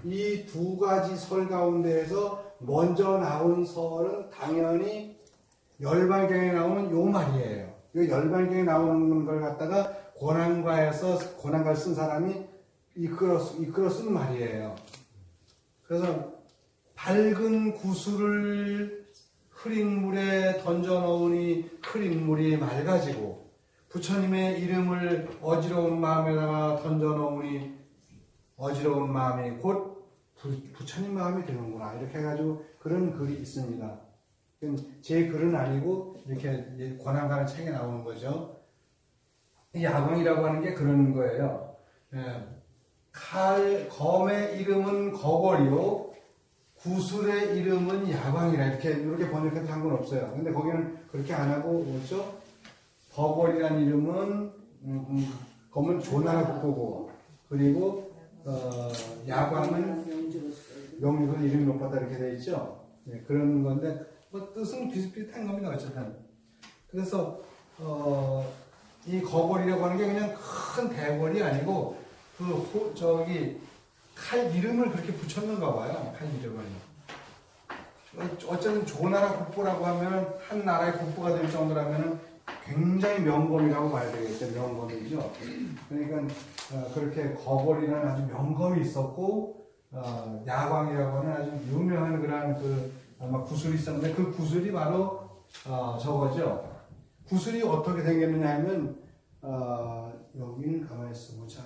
이 두 가지 설 가운데에서 먼저 나온 설은 당연히 열반경에 나오는 요 말이에요. 이 열반경에 나오는 걸 갖다가 권한가에서 권한가를 쓴 사람이 이끌어 쓴 말이에요. 그래서 밝은 구슬을 흐린 물에 던져 넣으니 흐린 물이 맑아지고 부처님의 이름을 어지러운 마음에다가 던져 넣으니 어지러운 마음이 곧 부처님 마음이 되는구나. 이렇게 해가지고 그런 글이 있습니다. 제 글은 아니고 이렇게 권한가는 책에 나오는 거죠. 야광이라고 하는 게 그런 거예요. 검의 이름은 거걸이요 구슬의 이름은 야광이라 이렇게 번역해도 상관없어요. 근데 거기는 그렇게 안 하고 뭐죠? 거걸이라는 이름은 검은 조나라 국보고 그리고 야광은 명주로 이름이 높았다 이렇게 되어 있죠. 네, 그런 건데 뭐 뜻은 비슷비슷한 겁니다. 어쨌든 그래서 이 거걸이라고 하는 게 그냥 큰 대궐이 아니고 칼 이름을 그렇게 붙였는가 봐요. 칼 이름을. 어쨌든 조나라 국보라고 하면 한 나라의 국보가 될 정도라면 굉장히 명검이라고 봐야 되겠죠. 명검이죠. 그러니까 그렇게 거걸이라는 아주 명검이 있었고 야광이라고 하는 아주 유명한 그런 아마 구슬이 있었는데 그 구슬이 바로 저거죠. 구슬이 어떻게 생겼느냐 하면 여기는 가만히 있어보자.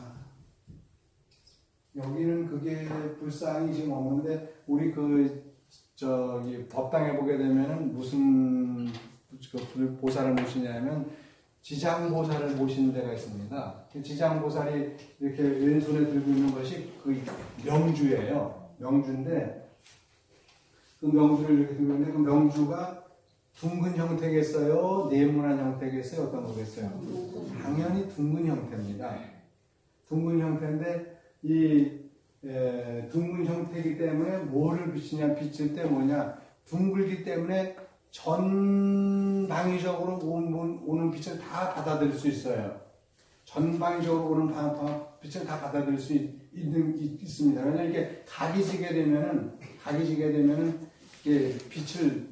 여기는 그게 불상이 지금 없는데 우리 법당에 보게 되면은 무슨 보살을 모시냐면 지장보살을 모시는 데가 있습니다. 지장보살이 이렇게 왼손에 들고 있는 것이 그 명주예요. 명주인데 그 명주를 이렇게 들고 있는데 그 명주가 둥근 형태겠어요? 네모난 형태겠어요? 어떤 거겠어요? 당연히 둥근 형태입니다. 둥근 형태인데 이 둥근 형태이기 때문에 뭐를 비칠 때 뭐냐? 둥글기 때문에 전방위적으로 오는 빛을 다 받아들일 수 있어요. 전방위적으로 오는 빛을 다 받아들일 수 있습니다. 왜냐하면 이게 각이 지게 되면은 이게 빛을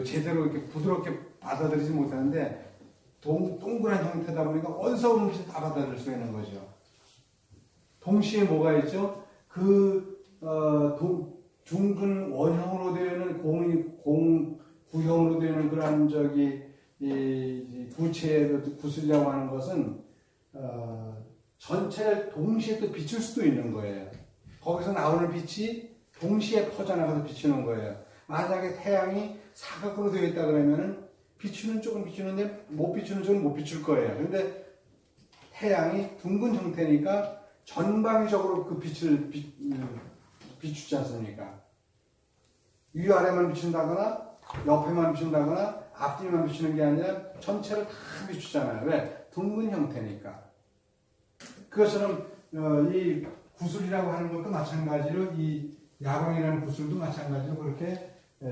제대로 이렇게 부드럽게 받아들이지 못하는데 동그란 형태다 보니까 어디서 오는 빛을 다 받아들일 수 있는 거죠. 동시에 뭐가 있죠? 둥근 원형으로 되어 있는 구형으로 되는 그런 부채의 구슬이라고 하는 것은 전체를 동시에 또 비출 수도 있는 거예요. 거기서 나오는 빛이 동시에 퍼져나가서 비추는 거예요. 만약에 태양이 사각으로 되어 있다 그러면은 비추는 쪽은 비추는데 못 비추는 쪽은 못 비출 거예요. 그런데 태양이 둥근 형태니까 전방위적으로 그 빛을 비추지 않습니까? 위아래만 비춘다거나 옆에만 비춘다거나 앞뒤만 비추는 게 아니라 전체를 다 비추잖아요. 왜? 둥근 형태니까. 그것처럼 이 구슬이라고 하는 것도 마찬가지로 이 야광이라는 구슬도 마찬가지로 그렇게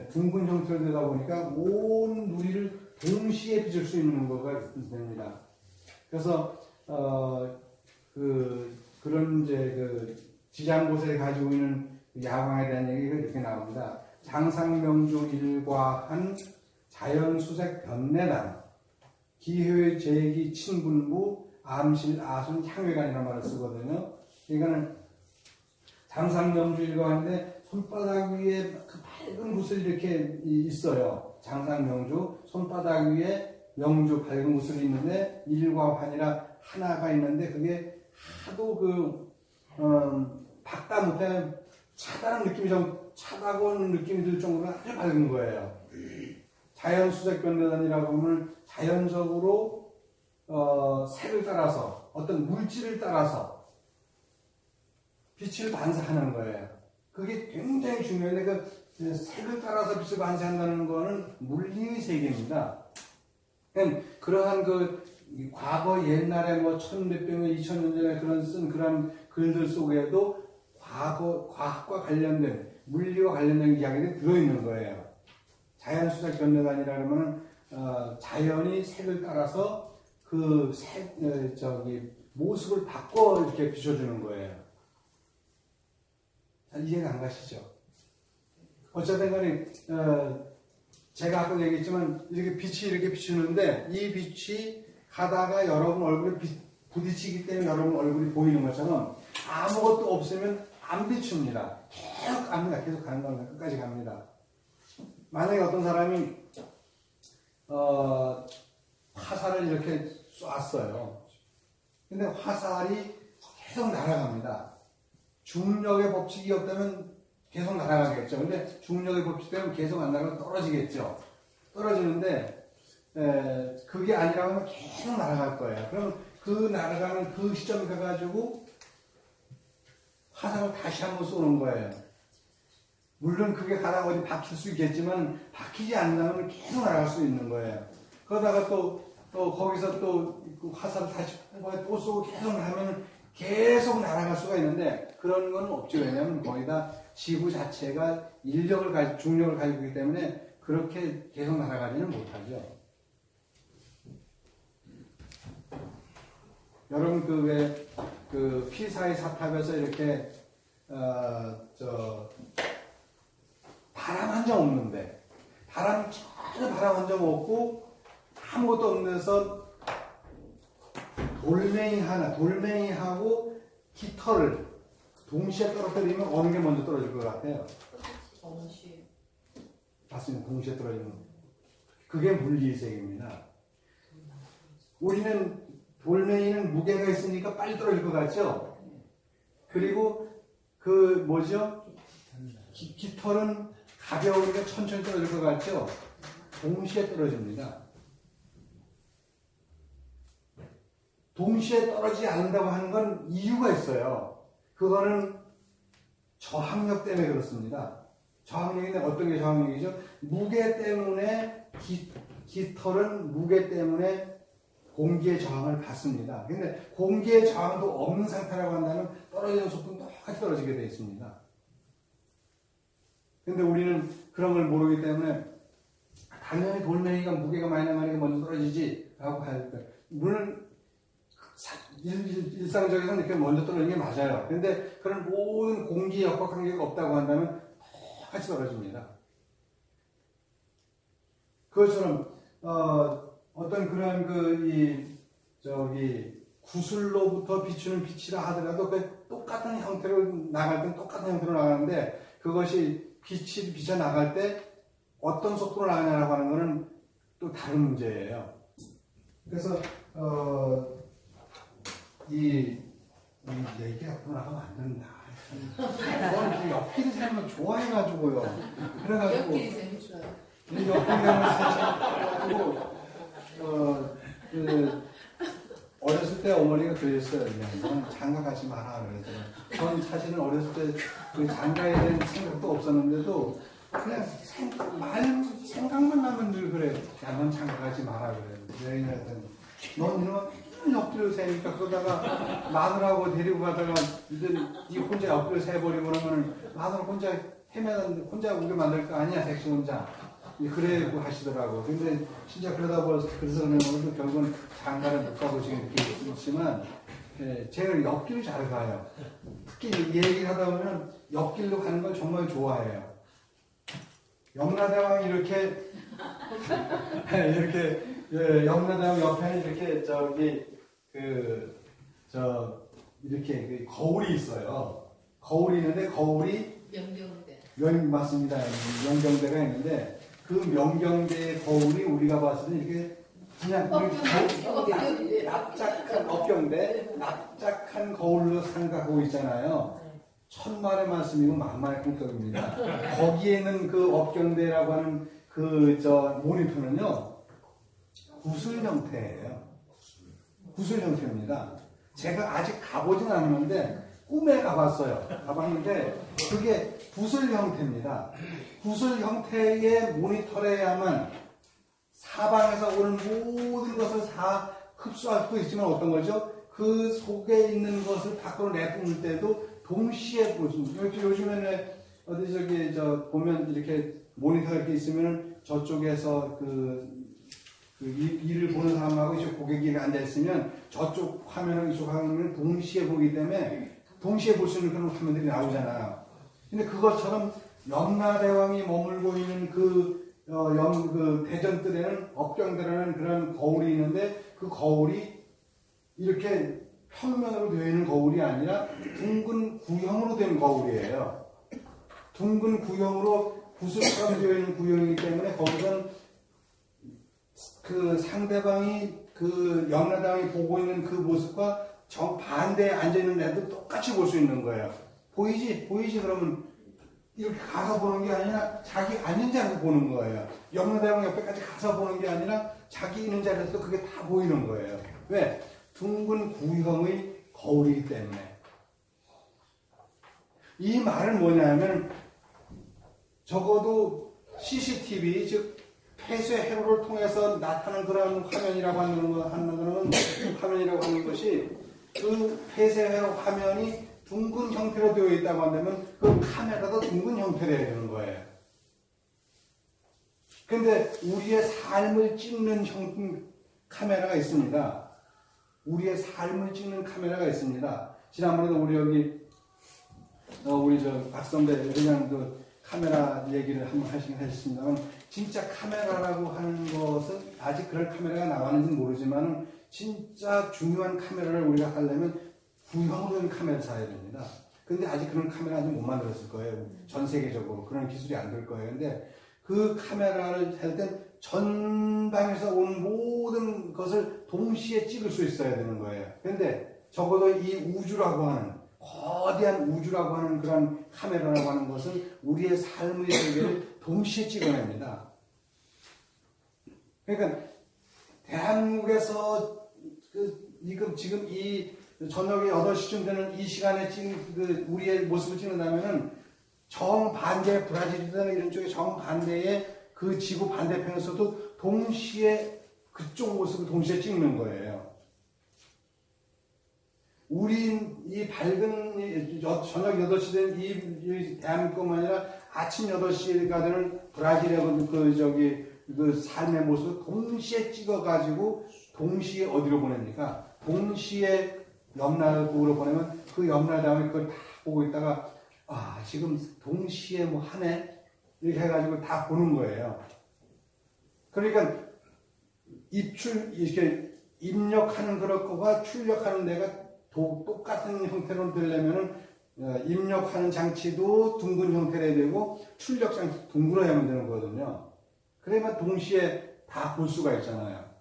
둥근 형태로 되다 보니까 온 누리를 동시에 비출 수 있는 거가 됩니다. 그래서 그런 지장보살이 가지고 있는 야광에 대한 얘기가 이렇게 나옵니다. 장상명주 일과한 자연수색 변내단 기회 제기 친분부 암실 아순 향회관이라는 말을 쓰거든요. 그러니까는 장상명주 일과한데 손바닥 위에 그 밝은 구슬이 이렇게 있어요. 장상명주 손바닥 위에 명주 밝은 구슬이 있는데 일과환이라 하나가 있는데 그게 하도 박다 못해 차다는 느낌이 차다고 하는 느낌이 들 정도로 아주 밝은 거예요. 자연수색 변내단이라고 하면 자연적으로 색을 따라서 어떤 물질을 따라서 빛을 반사하는 거예요. 그게 굉장히 중요한데 그 색을 따라서 빛을 반사한다는 거는 물리의 세계입니다. 그러한 과거 옛날에 1000몇백 년, 2000년 전에 쓴 그런 글들 속에도 과학과 관련된, 물리와 관련된 이야기들이 들어있는 거예요. 자연수색 변내단이라면, 자연이 색을 따라서 모습을 바꿔 이렇게 비춰주는 거예요. 이해가 안 가시죠? 어쨌든 간에 제가 아까 얘기했지만 이렇게 빛이 이렇게 비추는데 이 빛이 가다가 여러분 얼굴에 부딪히기 때문에 여러분 얼굴이 보이는 것처럼 아무것도 없으면 안 비춥니다. 계속 갑니다. 계속 가는 겁니다. 끝까지 갑니다. 만약에 어떤 사람이 화살을 이렇게 쐈어요. 근데 화살이 계속 날아갑니다. 중력의 법칙이 없다면 계속 날아가겠죠. 근데 중력의 법칙 때문에 계속 안 날아가면 떨어지겠죠. 떨어지는데 그게 아니라면 계속 날아갈 거예요. 그럼 그 날아가는 그 시점에 가가지고 화살을 다시 한번 쏘는 거예요. 물론 그게 가다가 어디 박힐 수 있겠지만 박히지 않는다면 계속 날아갈 수 있는 거예요. 그러다가 또 거기서 또 그 화살을 다시 또 쏘고 계속 하면 계속 날아갈 수가 있는데 그런 건 없죠. 왜냐하면 거의 다 지구 자체가 중력을 가지고 있기 때문에 그렇게 계속 날아가지는 못하죠. 여러분 그 피사의 사탑에서 이렇게 바람 한 점 없는데 전혀 바람 한 점 없고 아무것도 없는 데서 돌멩이하고 깃털을 동시에 떨어뜨리면 어느 게 먼저 떨어질 것 같아요? 동시에. 맞습니다. 동시에 떨어지는. 그게 물리세계입니다. 우리는 돌멩이는 무게가 있으니까 빨리 떨어질 것 같죠? 그리고 깃털은 가벼우니까 천천히 떨어질 것 같죠? 동시에 떨어집니다. 동시에 떨어지지 않는다고 하는 건 이유가 있어요. 그거는 저항력 때문에 그렇습니다. 저항력인데 어떤 게 저항력이죠? 무게 때문에 깃털은 무게 때문에 공기의 저항을 받습니다. 근데 공기의 저항도 없는 상태라고 한다면 떨어지는 속도는 똑같이 떨어지게 되어 있습니다. 근데 우리는 그런 걸 모르기 때문에 당연히 돌멩이가 무게가 많이 나가는 게 먼저 떨어지지 라고 할 거예요. 물론 일상적에서는 이렇게 먼저 떨어지는 게 맞아요. 근데 그런 모든 공기 역학 관계가 없다고 한다면 똑같이 떨어집니다. 그것처럼 어떤 그런 구슬로부터 비추는 빛이라 하더라도 그 똑같은 형태로 나갈 땐 똑같은 형태로 나가는데 그것이 빛이 비쳐 나갈 때 어떤 속도로 나가냐라고 하는 것은 또 다른 문제예요. 그래서 이 얘기 갖고 나가면 안 된다. 저는 옆길이 살면 좋아해가지고요. 그래가지고 옆길이 제일 좋아요. 이 옆길이 살면 어렸을 때 어머니가 그랬어요. 넌 장가 가지 마라. 그래서 전 사실은 어렸을 때 그 장가에 대한 생각도 없었는데도 그냥 생각만 나면 늘 그래. 야, 넌 장가 가지 마라. 그래. 여행을 했더니 넌 이놈아 옆길을 새니까 그러다가 마누라하고 데리고 가다가 이 혼자 옆길을 새버리고 그러면 마누라 혼자 헤매는데 혼자 오게 만들 거 아니야. 섹시 혼자. 그래고 하시더라고. 근데 진짜 그래서 그러면 결국은 장가를 못 가보시게 이렇게 있지만 제가 옆길을 잘 가요. 특히 이 얘기를 하다 보면 옆길로 가는 걸 정말 좋아해요. 영라대왕 이렇게 영라대왕 옆에는 이렇게 이렇게 거울이 있어요. 거울이 있는데 거울이 명경대. 맞습니다. 명경대가 있는데 그 명경대의 거울이 우리가 봤을 때 이렇게 그냥 납작한 납작한 거울로 생각하고 있잖아요. 천만의 말씀이고 만만의 공격입니다. 거기에 있는 그 업경대라고 하는 모니터는요 구슬 형태예요. 구슬 형태입니다. 제가 아직 가보진 않았는데 꿈에 가봤는데 그게 구슬 형태입니다. 구슬 형태의 모니터래야만 사방에서 오는 모든 것을 다 흡수할 수 있지만 어떤 거죠? 그 속에 있는 것을 밖으로 내뿜을 때도 동시에 보십니다. 요즘에는 어디 보면 이렇게 모니터가 이렇게 있으면 저쪽에서 일을 보는 사람하고 이쪽 고객이 앉아있으면 저쪽 화면하고 이쪽 화면을 동시에 보기 때문에 동시에 볼 수 있는 그런 화면들이 나오잖아요. 근데 그것처럼 염라대왕이 머물고 있는 그 대전뜰에는 업경대라는 그런 거울이 있는데 그 거울이 이렇게 평면으로 되어 있는 거울이 아니라 둥근 구형으로 된 거울이에요. 둥근 구형으로 구슬처럼 되어 있는 구형이기 때문에 거기서는 그 상대방이 그 염라대왕이 보고 있는 그 모습과 정반대에 앉아있는 애도 똑같이 볼 수 있는 거예요. 보이지? 그러면 이렇게 가서 보는 게 아니라 자기 앉은 자리에서 보는 거예요. 염라대왕 옆에까지 가서 보는 게 아니라 자기 있는 자리에서 그게 다 보이는 거예요. 왜? 둥근 구형의 거울이기 때문에. 이 말은 뭐냐면 적어도 CCTV, 즉 폐쇄 회로를 통해서 나타나는 그런 화면이라고 하는 것이 그 폐쇄 회로 화면이 둥근 형태로 되어 있다고 한다면 그 카메라도 둥근 형태로 되어야 되는 거예요. 근데 우리의 삶을 찍는 카메라가 있습니다. 우리의 삶을 찍는 카메라가 있습니다. 지난번에도 우리 박성대 그냥 그 카메라 얘기를 한번 하시긴 하셨습니다만 진짜 카메라라고 하는 것은 아직 그런 카메라가 나왔는지 모르지만 진짜 중요한 카메라를 우리가 하려면 구형으로 된 카메라를 사야 됩니다. 근데 아직 그런 카메라 아직 못 만들었을 거예요. 전 세계적으로 그런 기술이 안 될 거예요. 근데 그 카메라를 할 땐 전방에서 온 모든 것을 동시에 찍을 수 있어야 되는 거예요. 근데 적어도 이 우주라고 하는 거대한 우주라고 하는 그런 카메라라고 하는 것은 우리의 삶의 세계를 동시에 찍어냅니다. 그러니까 대한민국에서 지금 이 저녁에 8시쯤 되는 이 시간에 찍은 우리의 모습을 찍는다면은 정반대 브라질이나 이런 쪽에 정반대의 그 지구 반대편에서도 동시에 그쪽 모습을 동시에 찍는 거예요. 우린 이 밝은 저녁 8시 된 이 대한민국뿐만 아니라 아침 8시가 되는 브라질의 그 삶의 모습을 동시에 찍어가지고 동시에 어디로 보냅니까? 동시에 염라국으로 보내면 그 염라대왕이 그걸 다 보고 있다가 지금 동시에 뭐 하네? 이렇게 해가지고 다 보는 거예요. 그러니까 이렇게 입력하는 그럴 거가 출력하는 데가 똑같은 형태로 되려면은 입력하는 장치도 둥근 형태로 되고 출력 장치도 둥그러야만 되는 거거든요. 그래야만 동시에 다 볼 수가 있잖아요.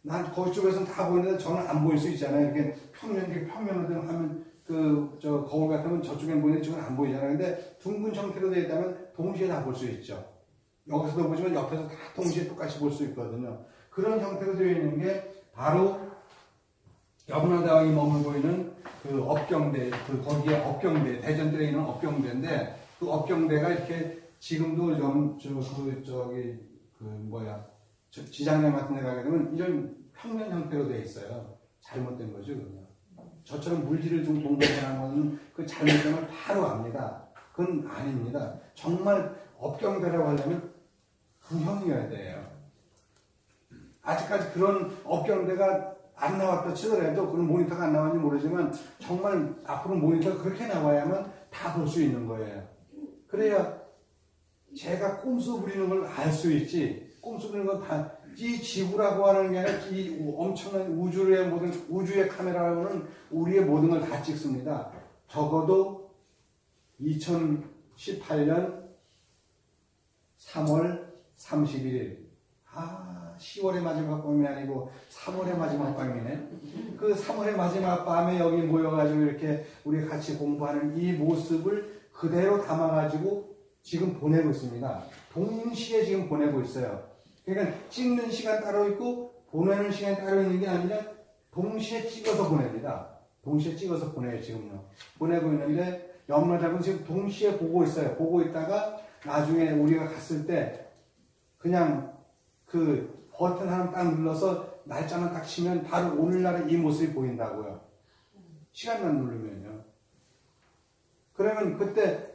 난 거기 쪽에서는 다 보이는데 저는 안 보일 수 있잖아요. 이렇게 평면으로 하면 거울 같으면 저쪽엔 보이는데 저건 안 보이잖아요. 근데 둥근 형태로 되어 있다면 동시에 다 볼 수 있죠. 여기서도 보지만 옆에서 다 동시에 똑같이 볼 수 있거든요. 그런 형태로 되어 있는 게 바로 염라대왕이 머물고 있는 그 업경대, 거기에 업경대, 대전들에 있는 업경대인데 그 업경대가 이렇게 지금도 지장령 같은 데 가게 되면 이런 평면 형태로 되어 있어요. 잘못된 거죠, 그러면. 저처럼 물질을 좀 공부하는 것은 그 잘못됨을 바로 압니다. 그건 아닙니다. 정말 업경대라고 하려면 구형이어야 돼요. 아직까지 그런 업경대가 안 나왔다 치더라도 그런 모니터가 안 나왔는지 모르지만 정말 앞으로 모니터가 그렇게 나와야만 다 볼 수 있는 거예요. 그래야 제가 꼼수 부리는 걸 알 수 있지. 꼼수 부리는 건 다 이 지구라고 하는 게 아니라 이 엄청난 우주의 카메라로는 우리의 모든 걸 다 찍습니다. 적어도 2018년 3월 31일 10월의 마지막 밤이 아니고 3월의 마지막 밤이네. 그 3월의 마지막 밤에 여기 모여가지고 이렇게 우리 같이 공부하는 이 모습을 그대로 담아가지고 지금 보내고 있습니다. 동시에 지금 보내고 있어요. 그러니까 찍는 시간 따로 있고 보내는 시간 따로 있는 게 아니라 동시에 찍어서 보냅니다. 동시에 찍어서 보내요, 지금요. 보내고 있는데 염라대왕은 지금 동시에 보고 있어요. 보고 있다가 나중에 우리가 갔을 때 그냥 그 버튼 하나 딱 눌러서 날짜만 딱 치면 바로 오늘날의 이 모습이 보인다고요. 시간만 누르면요. 그러면 그때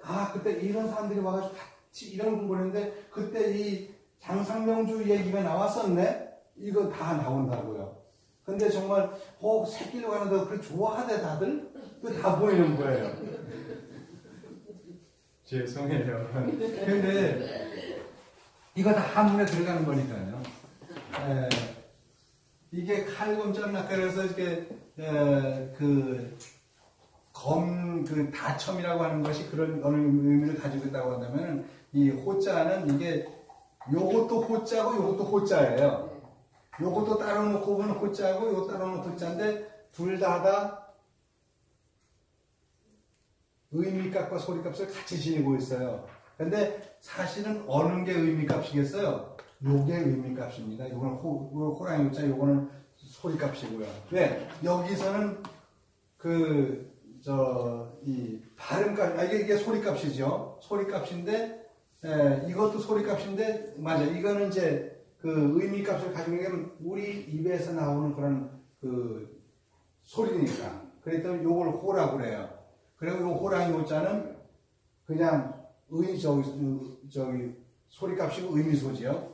이런 사람들이 와가지고 같이 이런 공부를 했는데 그때 이 장상명주 얘기가 나왔었네? 이거 다 나온다고요. 근데 정말 새끼를 가는데 그렇게 좋아하대 다들? 그 다 보이는 거예요. 죄송해요. 근데 이거 다 한문에 들어가는 거니까요. 이게 칼검자는 아까 그래서 이렇게 그 다첨이라고 하는 것이 그런 어느 의미를 가지고 있다고 한다면 이 호자는 이게 요것도 호자고 요것도 호자예요. 요것도 따로 놓고 보면 호자고 요것도 따로 놓고 호자인데 둘 다 의미값과 소리값을 같이 지니고 있어요. 근데 사실은 어느 게 의미값이겠어요? 요게 의미값입니다. 요거는 호랑이 호자, 요거는 소리값이고요. 왜? 여기서는 이 발음값, 이게 소리값이죠. 소리값인데, 이것도 소리값인데, 맞아. 이거는 이제 그 의미값을 가지고 있는 우리 입에서 나오는 그런 소리니까. 그랬더니 요걸 호라고 그래요. 그리고 요 호랑이 호자는 그냥 소리값이고 의미소지요.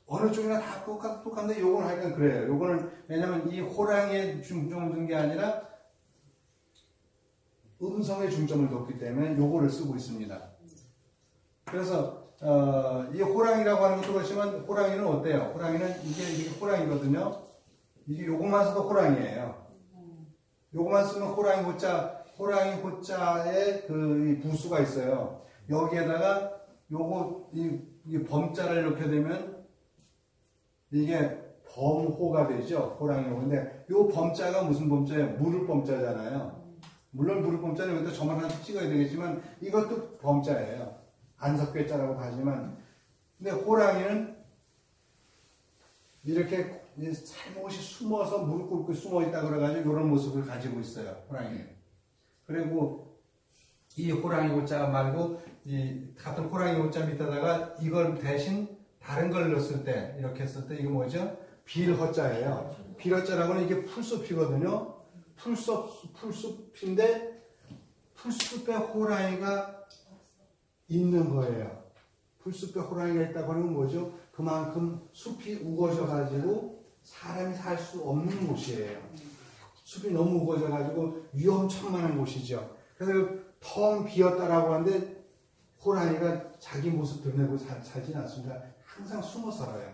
어느 쪽이나 다 똑같은데 요거는 하여간 그래요. 요거는 왜냐면 이 호랑이에 중점을 둔 게 아니라 음성에 중점을 뒀기 때문에 요거를 쓰고 있습니다. 그래서 이 호랑이라고 하는 것도 그렇지만 호랑이는 어때요? 호랑이는 이게 호랑이거든요. 이게 요것만 써도 호랑이에요. 요것만 쓰면 호랑이 호자에 이 부수가 있어요. 여기에다가 이 범자를 이렇게 되면 이게 범호가 되죠. 호랑이호. 근데 요 범자가 무슨 범자예요? 물을 범자잖아요. 물론 물을 범자는 여기다 점을 하나 찍어야 되겠지만 이것도 범자예요. 안석괴자라고 하지만. 근데 호랑이는 이렇게 살못이 숨어서 무릎 꿇고 숨어 있다 그래가지고 이런 모습을 가지고 있어요. 호랑이는. 그리고 이 호랑이 호자 말고 이 같은 호랑이 호자 밑에다가 이걸 대신 다른 걸 넣었을 때 이렇게 했을 때 이거 뭐죠? 빌허자예요. 빌허자라고는 이게 풀숲이거든요. 풀숲인데 풀숲에 호랑이가 있는 거예요. 풀숲에 호랑이가 있다고 하는 건 뭐죠? 그만큼 숲이 우거져가지고 사람이 살 수 없는 곳이에요. 숲이 너무 우거져가지고 위험천만한 곳이죠. 그래서 텅 비었다라고 하는데 호랑이가 자기 모습 드러내고 살진 않습니다. 항상 숨어 살아요.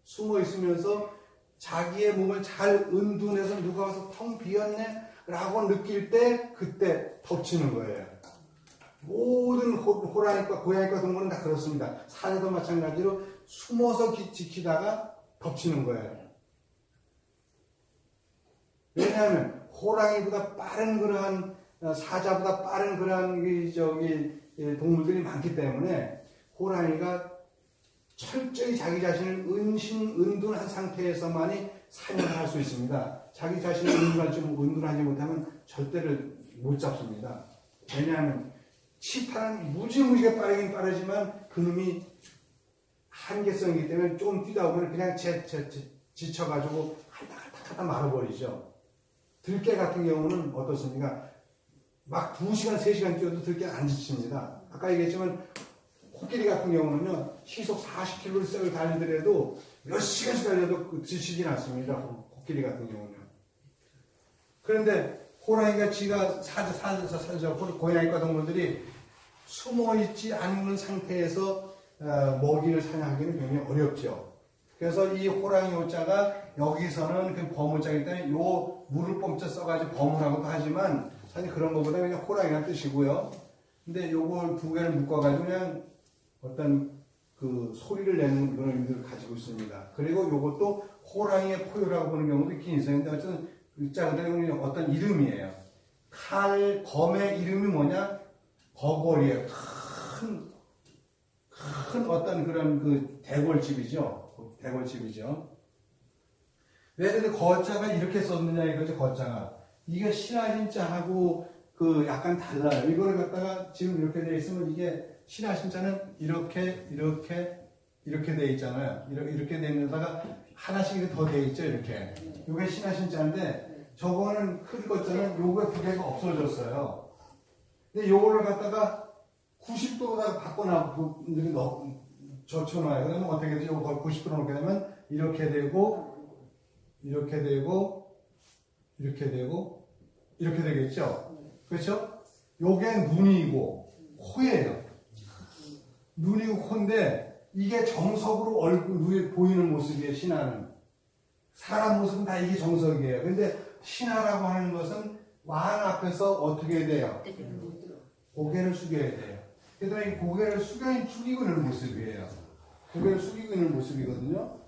숨어 있으면서 자기의 몸을 잘 은둔해서 누가 와서 텅 비었네 라고 느낄 때 그때 덮치는 거예요. 모든 호랑이과 고양이과 동물은 다 그렇습니다. 사자도 마찬가지로 숨어서 지키다가 덮치는 거예요. 왜냐하면 호랑이보다 빠른 그러한 사자보다 빠른 그러한 동물들이 많기 때문에 호랑이가 철저히 자기 자신을 은둔한 상태에서만이 사냥을 할 수 있습니다. 자기 자신을 은둔하지 못하면 절대를 못 잡습니다. 왜냐하면 치타는 무지무지게 빠르긴 빠르지만 그놈이 한계성이기 때문에 조금 뛰다 보면 그냥 지쳐가지고 하다 말아버리죠. 들깨 같은 경우는 어떻습니까? 막 2시간, 3시간 뛰어도 들깨는 안 지칩니다. 아까 얘기했지만 코끼리 같은 경우는요, 시속 40km를 달리더라도 몇 시간씩 달려도 지치진 않습니다. 코끼리 같은 경우는. 그런데 호랑이가 지가 고양이과 동물들이 숨어있지 않는 상태에서 먹이를 사냥하기는 굉장히 어렵죠. 그래서 이 호랑이 호자가 여기서는 그 범호자이기 때문에 요 물을 범자 써가지고 범호라고도 하지만 사실 그런 것보다 그냥 호랑이라는 뜻이고요. 근데 요걸 두 개를 묶어가지고 그냥 어떤 그 소리를 내는 그런 의미를 가지고 있습니다. 그리고 요것도 호랑이의 포효라고 보는 경우도 있긴 있어요. 근데 어쨌든 글자 그대로 어떤 이름이에요. 검의 이름이 뭐냐? 거골이에요. 큰 어떤 그런 그 대골집이죠. 왜 근데 거자가 이렇게 썼느냐 이거죠, 거자가. 이게 신하신자하고 그 약간 달라요. 이거를 갖다가 지금 이렇게 돼 있으면 이게 신하신자는 이렇게 돼 있잖아요. 이렇게 돼 있는데다가 하나씩 더 돼 있죠, 이렇게. 이게 신하신자인데 저거는 큰 거자는 요거의 부계가 없어졌어요. 근데 요거를 갖다가 90도로 젖혀놔요. 그러면 어떻게 되죠? 90도로 놓게 되면 이렇게 되겠죠? 그렇죠? 요게 눈이고 코예요. 눈이 코인데 이게 정석으로 얼굴 눈에 보이는 모습이에요. 신하는 사람 모습은 다 이게 정석이에요. 근데 신하라고 하는 것은 왕 앞에서 어떻게 돼요? 고개를 숙여야 돼요. 그래서 이 고개를 숙이고 있는 모습이에요. 고개를 숙이고 있는 모습이거든요.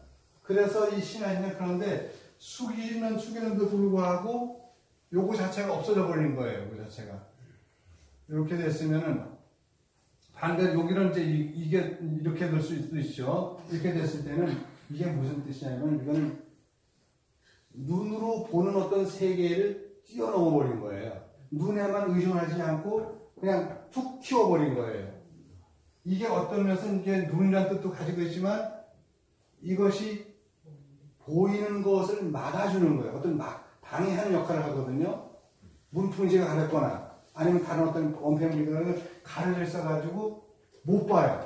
그래서 이 신하는 그런데 숙이는데도 불구하고 요거 자체가 없어져 버린 거예요. 요거 자체가. 이렇게 됐으면은 반대로 여기는 이제 이게 이렇게 될 수도 있죠. 이렇게 됐을 때는 이게 무슨 뜻이냐면 이거는 눈으로 보는 어떤 세계를 뛰어넘어 버린 거예요. 눈에만 의존하지 않고 그냥 툭 튀어버린 거예요. 이게 어떤 면에서는 이게 눈이라는 뜻도 가지고 있지만 이것이 보이는 것을 막아주는 거예요. 어떤 방해하는 역할을 하거든요. 문풍지가 가렸거나 아니면 다른 어떤 원팽물이 가려져 있어가지고 못 봐요.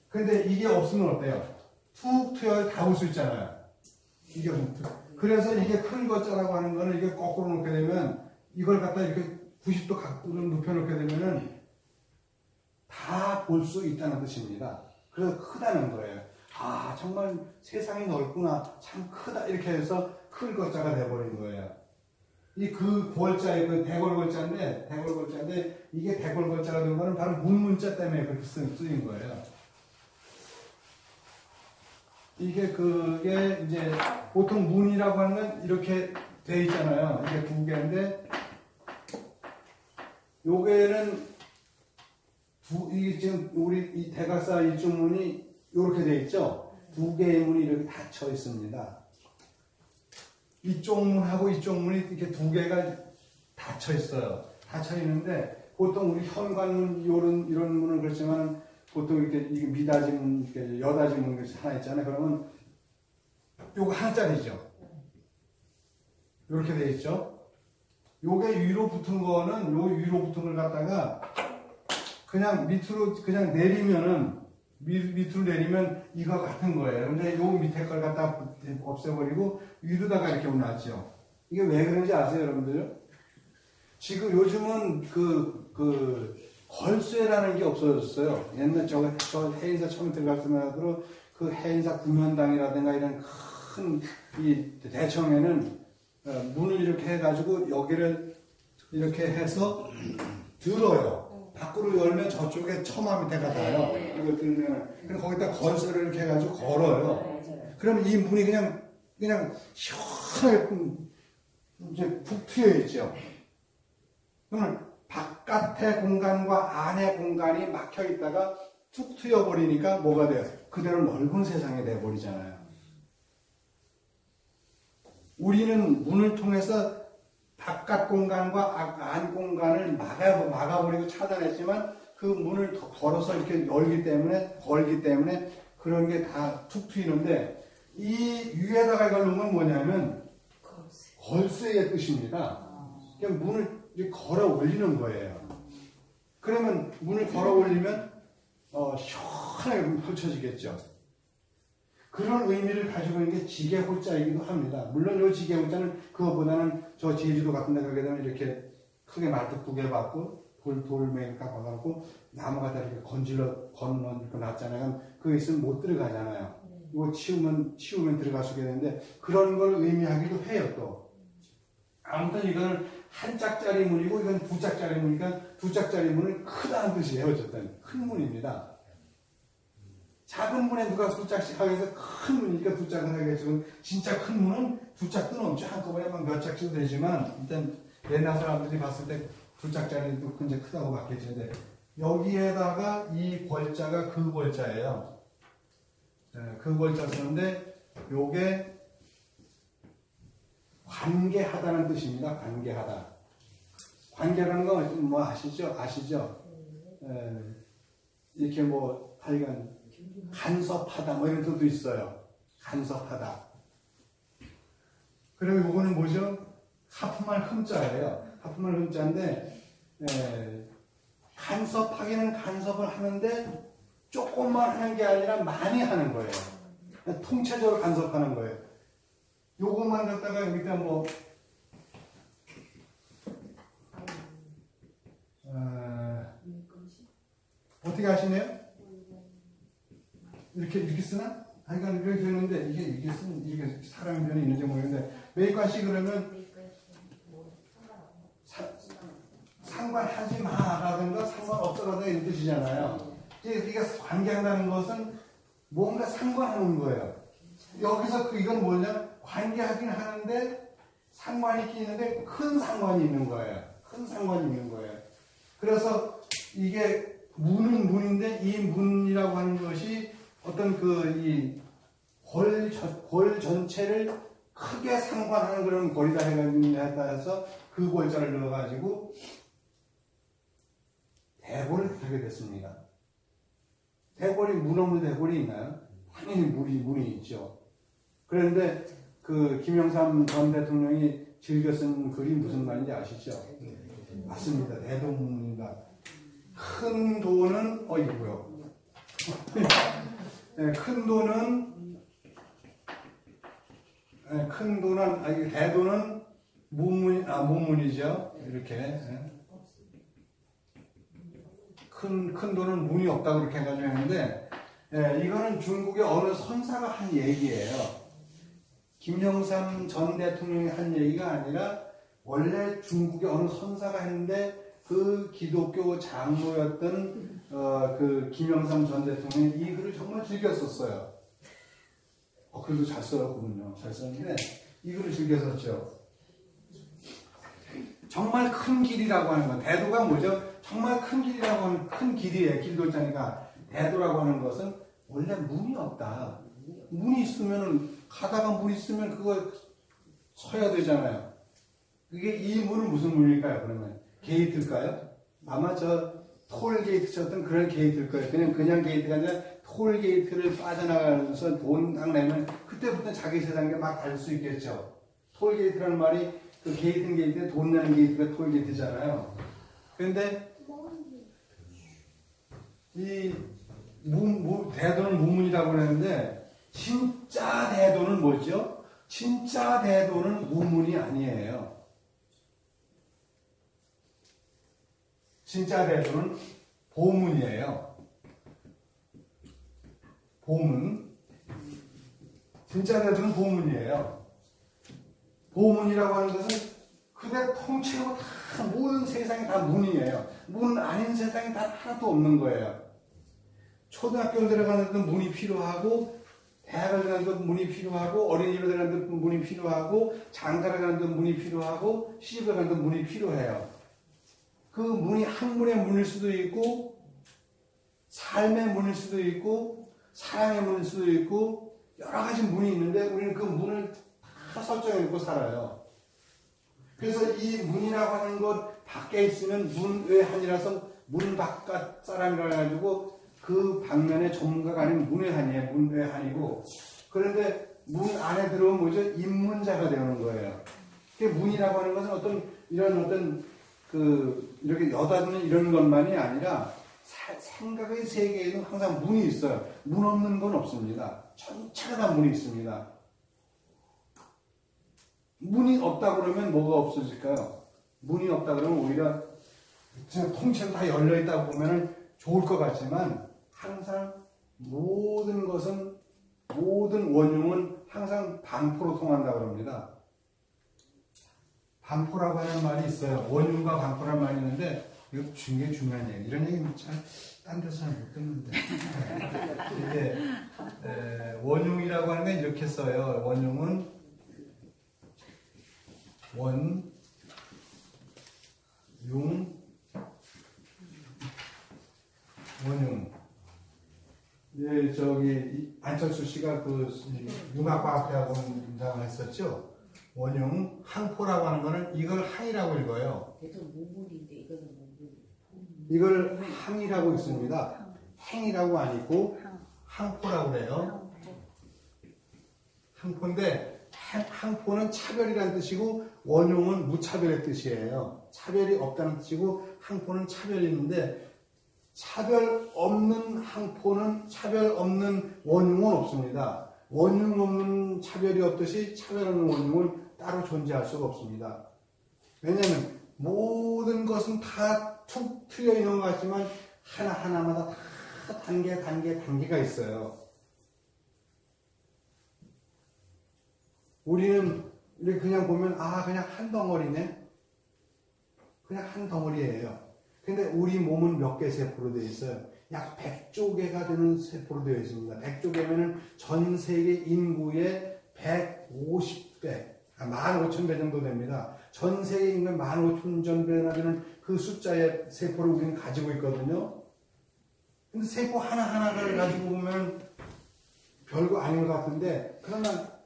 근데 이게 없으면 어때요? 툭 튀어 다 볼 수 있잖아요. 이게 그래서 이게 큰 것자라고 하는 거는 이게 거꾸로 놓게 되면 이걸 갖다 이렇게 90도 각도로 눕혀놓게 되면은 다 볼 수 있다는 뜻입니다. 그래서 크다는 거예요. 아, 정말 세상이 넓구나. 참 크다. 이렇게 해서 큰 것자가 돼버린 거예요. 이 그 골자에 그 대골골자인데 이게 대골골자가 된 거는 바로 문문자 때문에 그렇게 쓰인 거예요. 그게 이제 보통 문이라고 하는 건 이렇게 돼 있잖아요. 이게 두 개인데 요게는 이게 지금 우리 이 대각사 이쪽 문이 이렇게 돼 있죠. 두 개의 문이 이렇게 닫혀 있습니다. 이쪽 문하고 이쪽 문이 이렇게 두 개가 닫혀 있어요. 닫혀 있는데 보통 우리 현관문 이런 문은 그렇지만 보통 이렇게 미닫이 문, 이렇게 여닫이 문 하나 있잖아요. 그러면 요거 하나짜리죠. 이렇게 돼 있죠. 요게 위로 붙은 거는 요 위로 붙은 걸 갖다가 그냥 밑으로 그냥 내리면은 밑으로 내리면 이거 같은 거예요. 근데 요 밑에 걸 갖다 없애버리고 위로다가 이렇게 올놨죠. 이게 왜 그런지 아세요, 여러분들? 지금 요즘은 걸쇠라는 게 없어졌어요. 옛날 저 해인사 처음 들어갈 때마다 그 해인사 구면당이라든가 이런 큰 이 대청에는 문을 이렇게 해가지고 여기를 이렇게 해서 들어요. 밖으로 열면 저쪽에 처마 밑에가 닿아요. 이걸 들면. 그럼 거기다 걸쇠를 이렇게 해가지고 걸어요. 그러면 이 문이 그냥 시원하게 이제 푹 트여 있죠. 그러면 바깥의 공간과 안의 공간이 막혀 있다가 툭 트여버리니까 뭐가 돼요? 그대로 넓은 세상이 돼버리잖아요. 우리는 문을 통해서 바깥 공간과 안 공간을 막아버리고 차단했지만 그 문을 걸어서 이렇게 걸기 때문에 그런 게 다 툭 트이는데 이 위에다가 이걸 놓으면 뭐냐면 걸쇠의 뜻입니다. 그냥 문을 이렇게 걸어 올리는 거예요. 그러면 문을 걸어 올리면 시원하게 펼쳐지겠죠. 그런 의미를 가지고 있는 게 지게호자이기도 합니다. 물론 이 지게호자는 그거보다는 저 제주도 같은 데 가게 되면 이렇게 크게 말뚝 두 개 받고 돌멩이 깎아갖고 나무 갖다 이렇게 건너놓고 놨잖아요. 그거 있으면 못 들어가잖아요. 이거 치우면 들어갈 수 있게 되는데 그런 걸 의미하기도 해요, 또. 아무튼 이거는 한 짝짜리 문이고 이건 두 짝짜리 문이니까 두 짝짜리 문은 크다는 뜻이에요. 어쨌든 큰 문입니다. 작은 문에 누가 두 짝씩 하게 해서 큰 문이니까 두 짝을 하게 해서 진짜 큰 문은 두 짝도 넘죠. 한꺼번에 막 몇 짝씩 되지만 일단 옛날 사람들이 봤을 때 두 짝짜리도 굉장히 크다고 봤겠는데 여기에다가 이 벌자가 그 벌자예요. 그 벌자 쓰는데 요게 관계하다는 뜻입니다. 관계하다. 관계라는 거 뭐 아시죠? 이렇게 뭐 하여간 간섭하다 뭐 이런 뜻도 있어요. 간섭하다. 그리고 이거는 뭐죠? 하품할 흠자예요. 하품할 흠자인데 간섭하기는 간섭을 하는데 조금만 하는 게 아니라 많이 하는 거예요. 통체적으로 간섭하는 거예요. 요것만 갖다가 여기다 뭐 어떻게 하시네요? 이렇게 쓰나? 아니, 그러니까 이렇게 되는데, 이게 사람의 변이 있는지 모르겠는데, 매입관시 그러면, 상관하지 마라든가 상관없어라든가 이런 뜻이잖아요. 우리가 관계한다는 것은 뭔가 상관하는 거예요. 여기서 이건 뭐냐? 관계하긴 하는데, 상관이 있긴 있는데, 큰 상관이 있는 거예요. 큰 상관이 있는 거예요. 그래서 이게 문은 문인데, 이 문이라고 하는 것이 어떤 이 골 전체를 크게 상관하는 그런 골이다 해서 그 골자를 넣어가지고 대골을 하게 됐습니다. 대골이 문 없는 대골이 있나요? 당연히 문이 있죠. 그런데 그 김영삼 전 대통령이 즐겨 쓴 글이 무슨 말인지 아시죠? 맞습니다. 대동문입니다. 큰 돈은 이거요. 네, 대도는 문문이죠. 이렇게. 큰 돈은 문이 없다고 그렇게 해가지고 했는데, 이거는 중국의 어느 선사가 한 얘기예요. 김영삼 전 대통령이 한 얘기가 아니라, 원래 중국의 어느 선사가 했는데, 그 기독교 장로였던, 그 김영삼 전 대통령이 이 글을 정말 즐겼었어요. 글도 잘 써였거든요. 잘 썼는데, 이 글을 즐겨 썼죠. 정말 큰 길이라고 하는 건, 대도가 뭐죠? 정말 큰 길이라고 하는, 큰 길이에요. 길도자니까. 대도라고 하는 것은 원래 문이 없다. 문이 있으면, 가다가 문이 있으면 그거 서야 되잖아요. 이 문은 무슨 문일까요, 그러면? 게이트일까요? 아마 톨게이트 쳤던 그런 게이트일 거예요. 그냥 게이트가 아니라 톨게이트를 빠져나가면서 돈 딱 내면 그때부터 자기 세상에 막 달 수 있겠죠. 톨게이트라는 말이 그 게이트인데 돈 내는 게이트가 톨게이트잖아요. 그런데 이 대도는 무문이라고 그러는데 진짜 대도는 뭐죠? 진짜 대도는 무문이 아니에요. 진짜 대도는 보문이에요. 보문. 진짜 대도는 보문이에요. 보문이라고 하는 것은 그대 통째로 다 모든 세상이 다 문이에요. 문 아닌 세상이 다 하나도 없는 거예요. 초등학교를 들어가는 데도 문이 필요하고, 대학을 들어가는 데도 문이 필요하고, 어린이집을 들어가는 데도 문이 필요하고, 장가를 가는 데도 문이 필요하고, 시집을 가는 데도 문이 필요해요. 그 문이 학문의 문일 수도 있고, 삶의 문일 수도 있고, 사랑의 문일 수도 있고, 여러 가지 문이 있는데 우리는 그 문을 다 설정해 놓고 살아요. 그래서 이 문이라고 하는 것 밖에 있으면 문외한이라서 문 바깥 사람이라 가지고 그 방면의 전문가가 아닌 문외한이에요. 문외한이고. 그런데 문 안에 들어오면 뭐죠? 입문자가 되는 거예요. 그 문이라고 하는 것은 이렇게 여닫는 이런 것만이 아니라 생각의 세계에는 항상 문이 있어요. 문 없는 건 없습니다. 전체가 다 문이 있습니다. 문이 없다 그러면 뭐가 없어질까요? 문이 없다 그러면 오히려 통째로 다 열려있다고 보면 좋을 것 같지만 항상 모든 원흉은 항상 반포로 통한다고 합니다. 반포라고 하는 말이 있어요. 원흉과 반포라는 말이 있는데 이거 굉장히 중요한 얘기. 이런 얘기는 딴 데서 잘 못 듣는데. 이게 원흉이라고 하는 건 이렇게 써요. 원흉은 원흉. 안철수 씨가 그 융합과학대학원 임상을 했었죠. 원흉, 항포라고 하는 거는 이걸 항이라고 읽어요. 무문인데 이거는 무문. 이걸 항이라고 읽습니다. 행이라고 안 읽고 항포라고 그래요. 항포인데 항포는 차별이라는 뜻이고 원흉은 무차별의 뜻이에요. 차별이 없다는 뜻이고 항포는 차별이 있는데 차별 없는 항포는 차별 없는 원흉은 없습니다. 원흉 없는 차별이 없듯이 차별 없는 원흉은 따로 존재할 수가 없습니다. 왜냐하면 모든 것은 다 툭 트여 있는 것 같지만 하나하나마다 다 단계가 있어요. 우리는 이렇게 그냥 보면, 그냥 한 덩어리네? 그냥 한 덩어리예요. 근데 우리 몸은 몇 개 세포로 되어 있어요? 약 100조 개가 되는 세포로 되어 있습니다. 100조 개면은 전 세계 인구의 150배, 15,000배 정도 됩니다. 전 세계 인구의 15,000배나 되는 그 숫자의 세포를 우리는 가지고 있거든요. 근데 세포 하나하나를 가지고 보면 별거 아닌 것 같은데, 그러나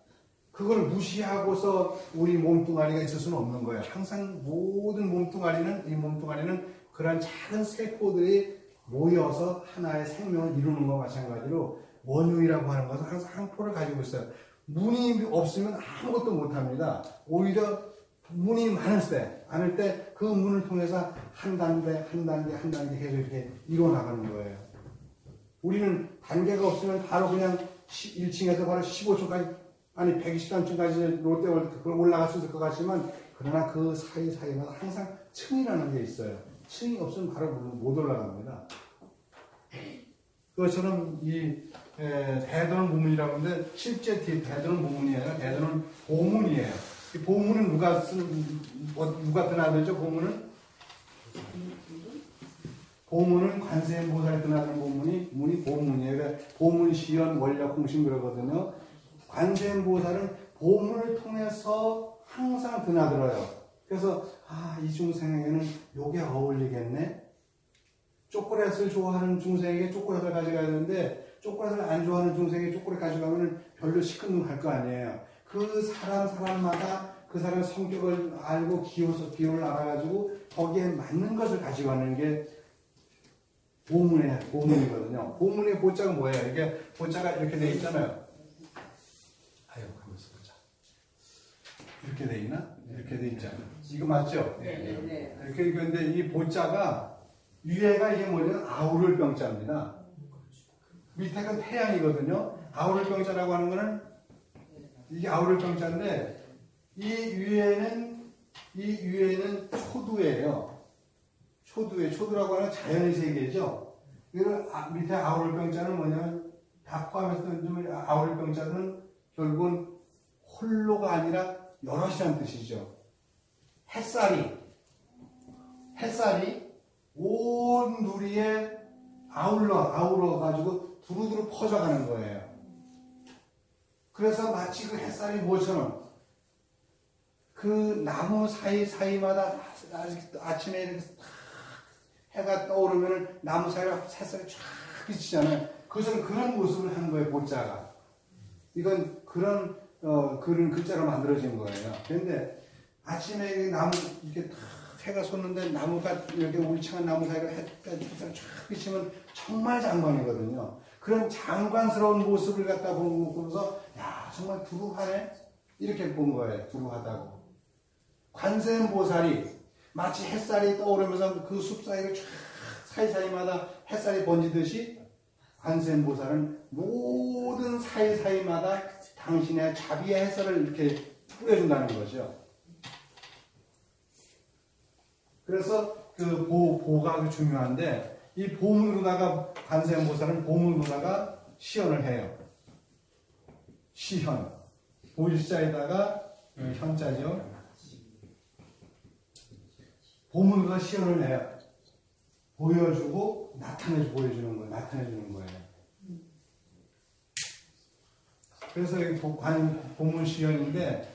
그걸 무시하고서 우리 몸뚱아리가 있을 수는 없는 거예요. 항상 모든 몸뚱아리는 그런 작은 세포들이 모여서 하나의 생명을 이루는 것과 마찬가지로 원유라고 하는 것은 항상 한 포를 가지고 있어요. 문이 없으면 아무것도 못합니다. 오히려 문이 많을 때 그 문을 통해서 한 단계 계속 이렇게 이뤄나가는 거예요. 우리는 단계가 없으면 바로 그냥 1층에서 바로 15층까지, 아니 123층까지 롯데월드 그걸 올라갈 수 있을 것 같지만, 그러나 그 사이마다 항상 층이라는 게 있어요. 층이 없으면 바로 못 올라갑니다. 그것처럼 이 대도는 무문이라고 하는데, 실제 대도는 무문이에요. 대도는 보문이에요. 이 보문은 누가 드나들죠? 보문은 관세음보살이 드나드는 문이 보문이에요. 그러니까 보문, 시연, 원력, 공신 그러거든요. 관세음보살은 보문을 통해서 항상 드나들어요. 그래서 이 중생에게는 요게 어울리겠네. 초콜릿을 좋아하는 중생에게 초콜릿을 가져가야 되는데, 초콜릿을 안 좋아하는 중생에게 초콜릿 가져가면 별로 시큰둥할 거 아니에요. 그 사람마다 그 사람의 성격을 알고 기호를 알아가지고 거기에 맞는 것을 가져가는 게 보문이거든요. 보문의 보자가 뭐예요? 이게 보자가 이렇게 돼 있잖아요. 가만있어 보자. 이렇게 돼 있나? 이렇게 돼 있잖아요. 이거 맞죠? 네. 근데 이 보자가 위에가 이게 뭐냐면 아우를 병자입니다. 밑에가 태양이거든요. 아우를 병자라고 하는 거는 이게 아우를 병자인데, 이 위에는 초두예요. 초두라고 하는 자연의 세계죠. 밑에 아우를 병자는 뭐냐면, 다 포함해서 아우를 병자는 결국은 홀로가 아니라 여럿이라는 뜻이죠. 햇살이 온 누리에 아우러 가지고 두루두루 퍼져가는 거예요. 그래서 마치 그 햇살이 뭐처럼 그 나무 사이마다 아침에 이렇게 해가 떠오르면 나무 사이로 햇살이 쫙 비치잖아요. 그것은 그런 모습을 한 거예요, 보자가. 이건 그런 글자로 만들어진 거예요. 그런데 아침에 나무 이렇게 해가 솟는데 나무가 이렇게 울창한 나무 사이로 햇살이 쫙 비치면 정말 장관이거든요. 그런 장관스러운 모습을 갖다 보면서, 야, 정말 두루하네? 이렇게 본 거예요. 두루하다고. 관세음보살이 마치 햇살이 떠오르면서 그 숲 사이를 쫙 사이사이마다 햇살이 번지듯이, 관세음보살은 모든 사이사이마다 당신의 자비의 햇살을 이렇게 뿌려준다는 거죠. 그래서 그 보가 중요한데, 이 보문으로다가 관세음보살은 보문으로다가 시연을 해요. 시현. 보일자에다가 현자죠. 보문으로다가 시연을 해요. 보여주고 보여주는 거예요. 나타내주는 거예요. 그래서 이 보문 시연인데,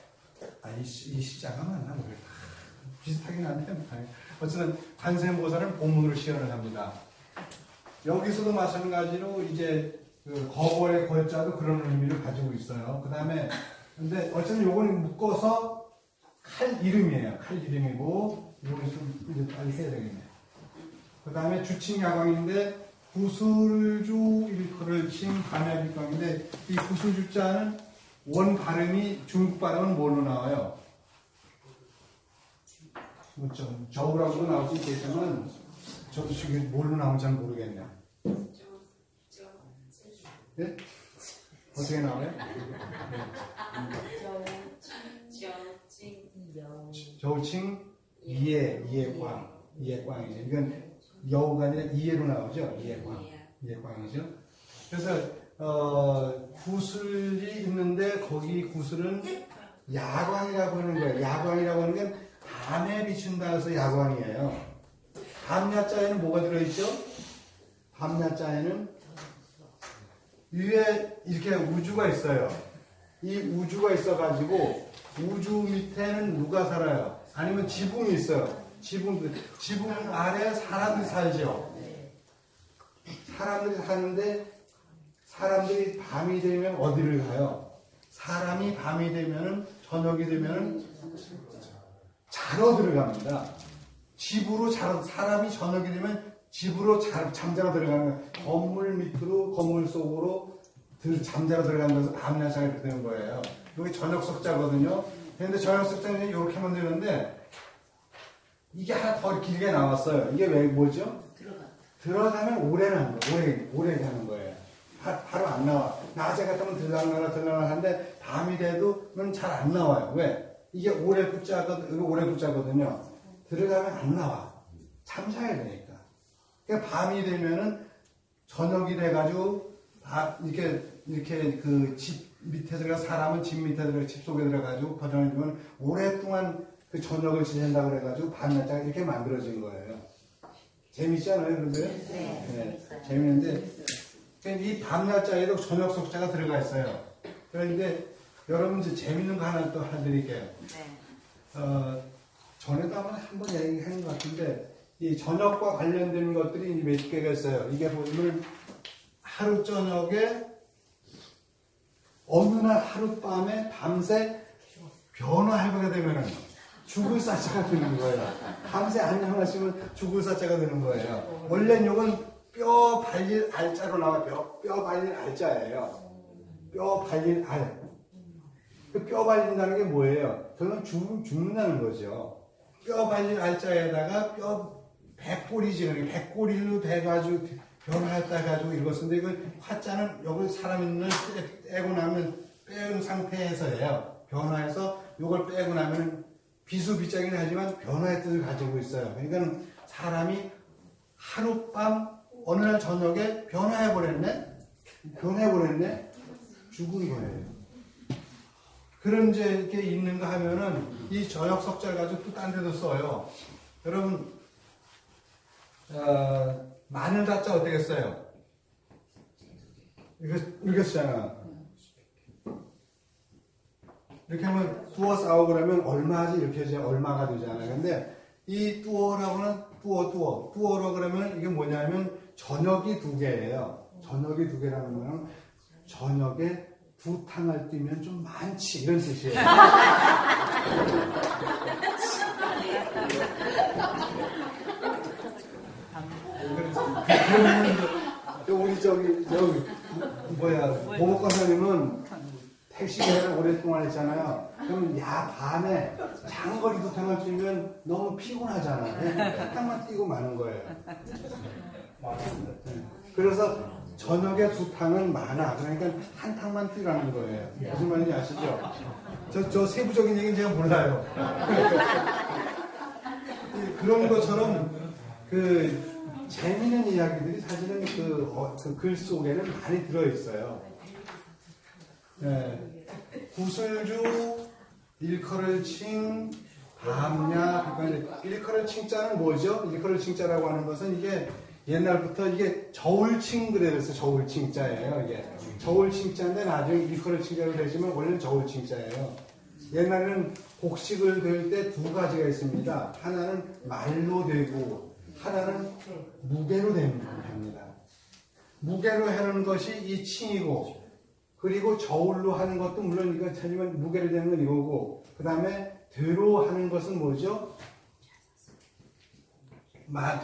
이 시자가 맞나 모르겠다. 비슷하긴 한데, 어쨌든 관세음보살은 보문으로 시연을 합니다. 여기서도 마찬가지로 이제 그 거벌의 거자도 그런 의미를 가지고 있어요. 그 다음에 근데 어쨌든 요거는 묶어서 칼 이름이에요. 칼 이름이고, 요거는 좀 이제 빨리 해야 되겠네요. 그 다음에 주칭야광인데, 구슬주 일컬을 칭 반야빛광인데, 이 구슬주자는 원 발음이 중국 발음은 뭘로 나와요? 저우라고도 나올 수 있겠지만, 저도 지금 뭘로 나오는지 잘 모르겠네요. 네? 어떻게 나와요? 저우칭 이해광이에요. 이건 여우가 아니라 이해로 나오죠. 이해광. 예. 이해광이죠. 그래서 구슬이 있는데 거기 구슬은 야광이라고 하는 거예요. 야광이라고 하는 건 밤에 비춘다 해서 야광이에요. 밤야자에는 뭐가 들어있죠? 밤야자에는 위에 이렇게 우주가 있어요. 이 우주가 있어가지고 우주 밑에는 누가 살아요? 아니면 지붕이 있어요. 지붕 아래 사람들이 살죠. 사람들이 사는데 사람들이 밤이 되면 어디를 가요? 사람이 밤이 되면은 저녁이 되면은 자러 들어갑니다. 집으로 자러, 사람이 저녁이 되면 집으로 잠자러 들어가는 거예요. 건물 밑으로, 건물 속으로 잠자러 들어가는 것을 밤야자가 이렇게 되는 거예요. 여기 저녁 석자거든요. 그런데 저녁 석자는 이렇게 만드는데 이게 하나 더 길게 나왔어요. 이게 왜 뭐죠? 들어가면 오래 나는 거예요. 오래 가는 거예요. 바로 안 나와. 낮에 같으면 들락날락 하는데 밤이 돼도는 잘 안 나와요. 왜? 이게 오래 붙자거든요. 들어가면 안 나와. 잠자야 되니까. 그러니까 밤이 되면은 저녁이 돼가지고 이렇게 그 집 밑에 들어가 사람은 집 밑에 들어가 집 속에 들어가지고 버전을 주면 오랫동안 그 저녁을 지낸다고 그래가지고 밤낮자가 이렇게 만들어진 거예요. 재밌지 않아요, 여러분들? 네. 재밌는데 이 밤낮자에도 저녁 석자가 들어가 있어요. 그런데 여러분 이제 재밌는 거 하나 또 해드릴게요. 전에도 한번 얘기한 것 같은데 이 저녁과 관련된 것들이 몇 개가 있어요. 이게 보면 하루 저녁에 어느 날 하룻밤에 밤새 변화해보게 되면은 죽을 사자가 되는 거예요. 밤새 안녕하시면 죽을 사자가 되는 거예요. 원래는 이건 뼈 발릴 알자로 나와요. 뼈 발릴 알자예요. 뼈 발릴 알. 그 뼈 발린다는 게 뭐예요? 저는 죽는다는 거죠. 뼈 발릴 알자에다가 뼈 백골이지. 백골이로 돼가지고 변화했다 가지고 읽었는데 이걸 화자는 여기 사람 있는 떼고 나면 빼은 상태에서예요. 변화해서 이걸 빼고 나면 비수비짝이긴 하지만 변화의 뜻을 가지고 있어요. 그러니까 사람이 하룻밤 어느 날 저녁에 변화해버렸네? 죽은 거예요. 그런 이제 이렇게 있는 거 하면은 이 저녁 석자를 가지고 또 딴 데도 써요. 여러분, 마늘 자자 어떻게 써요? 이거 쓰잖아. 이렇게 하면 뚜어 싸우고 그러면 얼마지? 이렇게 해서 얼마가 되잖아요. 근데 이 뚜어라고는 뚜어로 그러면 이게 뭐냐면 저녁이 두 개예요. 저녁이 두 개라는 거는 저녁에 두 탕을 뛰면 좀 많지 이런 뜻이에요. 우리 모목과사님은 택시를 오랫동안 했잖아요. 그럼 밤에 장거리 두 탕을 뛰면 너무 피곤하잖아요. 탕만 뛰고 마는 거예요. 그래서 저녁에 두 탕은 많아. 그러니까 한 탕만 뛰라는 거예요. 무슨 말인지 아시죠? 저 세부적인 얘기는 제가 몰라요. 그런 것처럼 그 재미있는 이야기들이 사실은 그 글 속에는 많이 들어있어요. 네. 구슬주, 일컬을 칭, 밤야, 일컬을 칭자는 뭐죠? 일컬을 칭자라고 하는 것은 이게 옛날부터 이게 저울칭 그래서 저울칭자예요. 이게 저울칭자인데 나중에 일컬을 칭자로 되지만 원래는 저울칭자예요. 옛날에는 곡식을 될 때 두 가지가 있습니다. 하나는 말로 되고 하나는 무게로 됩니다. 무게로 하는 것이 이 칭이고 그리고 저울로 하는 것도 물론 이거 하지만 무게로 되는 건 이거고 그 다음에 되로 하는 것은 뭐죠?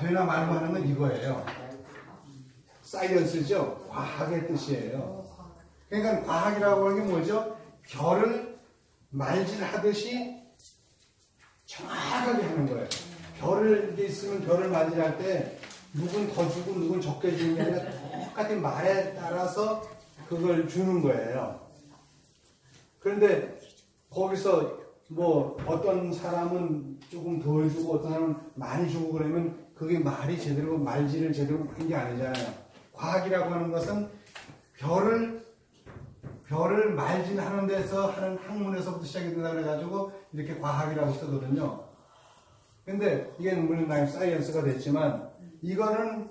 되나 말로 하는 건 이거예요. 사이언스죠. 과학의 뜻이에요. 그러니까 과학이라고 하는 게 뭐죠? 별을 말질하듯이 정확하게 하는 거예요. 별을 이게 있으면 별을 말질할 때 누군 더 주고 누군 적게 주는 게 아니라 똑같은 말에 따라서 그걸 주는 거예요. 그런데 거기서 뭐 어떤 사람은 조금 덜 주고 어떤 사람은 많이 주고 그러면 그게 말이 제대로 말질을 제대로 한 게 아니잖아요. 과학이라고 하는 것은 별을 말진하는 데서 하는 학문에서부터 시작이 된다 그래가지고 이렇게 과학이라고 쓰거든요. 근데 이게 물론 사이언스가 됐지만 이거는